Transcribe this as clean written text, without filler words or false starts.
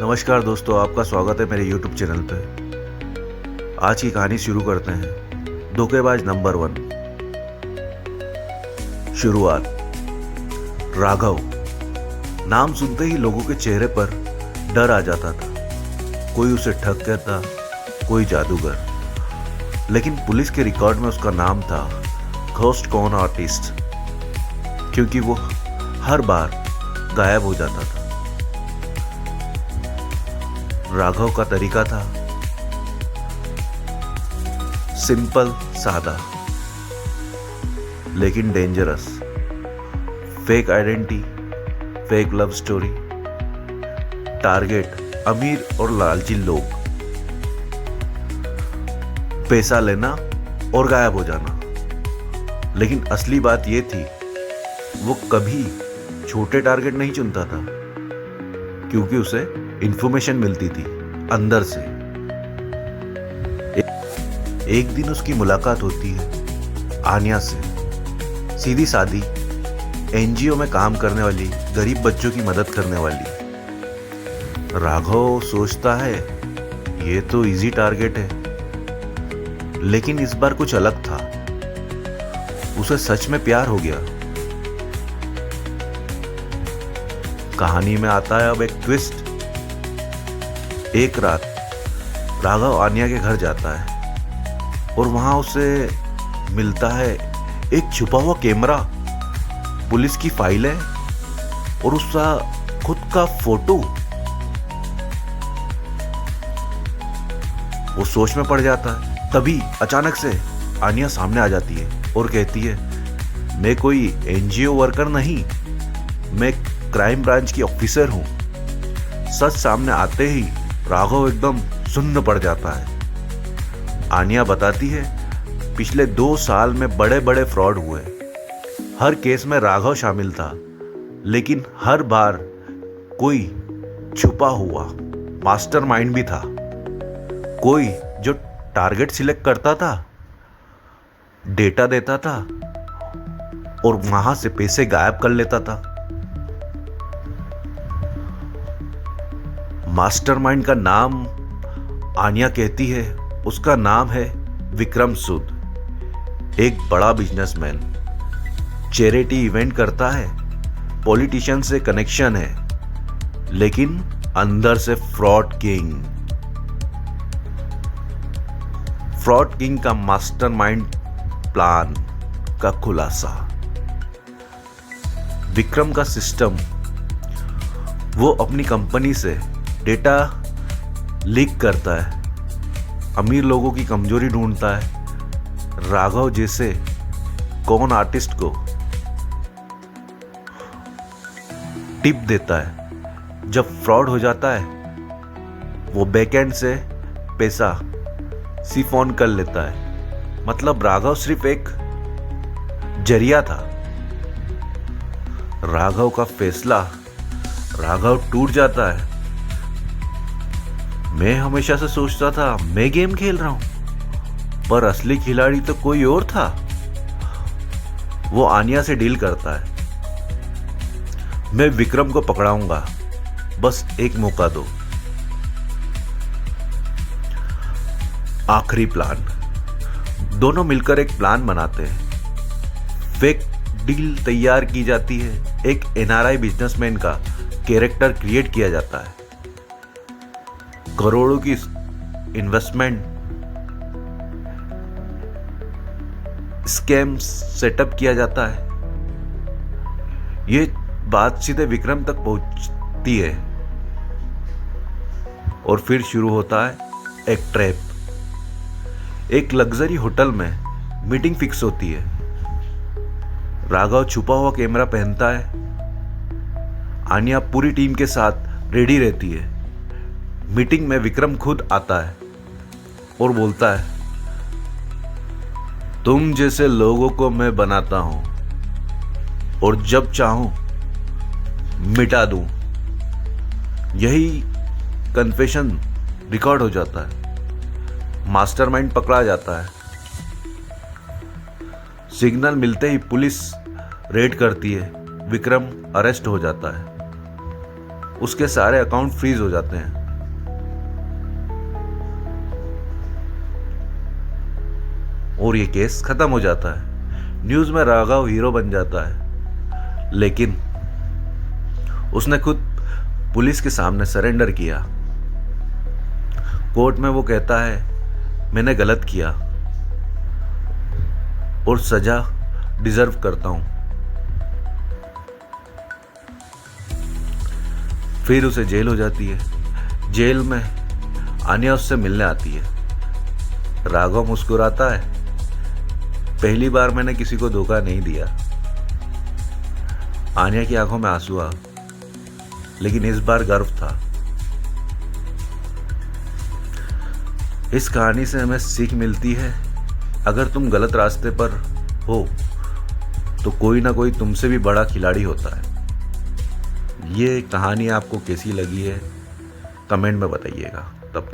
नमस्कार दोस्तों, आपका स्वागत है मेरे YouTube चैनल पे। आज की कहानी शुरू करते हैं। धोखेबाज नंबर 1। शुरुआत। राघव नाम सुनते ही लोगों के चेहरे पर डर आ जाता था। कोई उसे ठग कहता, कोई जादूगर। लेकिन पुलिस के रिकॉर्ड में उसका नाम था घोस्ट कॉन आर्टिस्ट, क्योंकि वो हर बार गायब हो जाता था। राघव का तरीका था सिंपल, सादा, लेकिन dangerous. Fake identity, fake love story, target अमीर और लालची लोग, पैसा लेना और गायब हो जाना। लेकिन असली बात यह थी, वो कभी छोटे टारगेट नहीं चुनता था, क्योंकि उसे इंफॉर्मेशन मिलती थी अंदर से। एक दिन उसकी मुलाकात होती है आन्या से। सीधी सादी, एनजीओ में काम करने वाली, गरीब बच्चों की मदद करने वाली। राघव सोचता है ये तो इजी टारगेट है, लेकिन इस बार कुछ अलग था। उसे सच में प्यार हो गया। कहानी में आता है अब एक ट्विस्ट। एक रात राघव आन्या के घर जाता है और वहां उसे मिलता है एक छुपा हुआ कैमरा, पुलिस की फाइलें और उसका खुद का फोटो। वो सोच में पड़ जाता है। तभी अचानक से आन्या सामने आ जाती है और कहती है, मैं कोई एनजीओ वर्कर नहीं, मैं क्राइम ब्रांच की ऑफिसर हूं। सच सामने आते ही राघव एकदम सुन्न पड़ जाता है। आन्या बताती है, पिछले 2 साल में बड़े बड़े फ्रॉड हुए। हर केस में राघव शामिल था, लेकिन हर बार कोई छुपा हुआ मास्टरमाइंड भी था। कोई जो टारगेट सिलेक्ट करता था, डेटा देता था और वहां से पैसे गायब कर लेता था। मास्टरमाइंड का नाम आन्या कहती है, उसका नाम है विक्रम सूद। एक बड़ा बिजनेसमैन, चैरिटी इवेंट करता है, पॉलिटिशियन से कनेक्शन है, लेकिन अंदर से फ्रॉड किंग। फ्रॉड किंग का मास्टरमाइंड प्लान का खुलासा। विक्रम का सिस्टम, वो अपनी कंपनी से डेटा लीक करता है, अमीर लोगों की कमजोरी ढूंढता है, राघव जैसे कॉन आर्टिस्ट को टिप देता है। जब फ्रॉड हो जाता है, वो बैकएंड से पैसा सिफोन कर लेता है। मतलब राघव सिर्फ एक जरिया था। राघव का फैसला, राघव टूट जाता है। मैं हमेशा से सोचता था मैं गेम खेल रहा हूं, पर असली खिलाड़ी तो कोई और था। वो आन्या से डील करता है, मैं विक्रम को पकड़ाऊंगा, बस एक मौका दो। आखिरी प्लान। दोनों मिलकर एक प्लान बनाते हैं। फेक डील तैयार की जाती है। एक एनआरआई बिजनेसमैन का कैरेक्टर क्रिएट किया जाता है। करोड़ों की इन्वेस्टमेंट स्कैम सेटअप किया जाता है। ये बात सीधे विक्रम तक पहुंचती है और फिर शुरू होता है एक ट्रैप। एक लग्जरी होटल में मीटिंग फिक्स होती है। राघव छुपा हुआ कैमरा पहनता है। आन्या पूरी टीम के साथ रेडी रहती है। मीटिंग में विक्रम खुद आता है और बोलता है, तुम जैसे लोगों को मैं बनाता हूं और जब चाहूं मिटा दूं। यही कन्फेशन रिकॉर्ड हो जाता है। मास्टरमाइंड पकड़ा जाता है। सिग्नल मिलते ही पुलिस रेड करती है। विक्रम अरेस्ट हो जाता है उसके सारे अकाउंट फ्रीज हो जाते हैं। और ये केस खत्म हो जाता है। न्यूज में राघव हीरो बन जाता है, लेकिन उसने खुद पुलिस के सामने सरेंडर किया। कोर्ट में वो कहता है मैंने गलत किया और सजा डिजर्व करता हूं। फिर उसे जेल हो जाती है। जेल में आन्या उससे मिलने आती है। राघव मुस्कुराता है, पहली बार मैंने किसी को धोखा नहीं दिया। आन्या की आंखों में आंसू आ, लेकिन इस बार गर्व था। इस कहानी से हमें सीख मिलती है, अगर तुम गलत रास्ते पर हो तो कोई ना कोई तुमसे भी बड़ा खिलाड़ी होता है। ये कहानी आपको कैसी लगी है कमेंट में बताइएगा। तब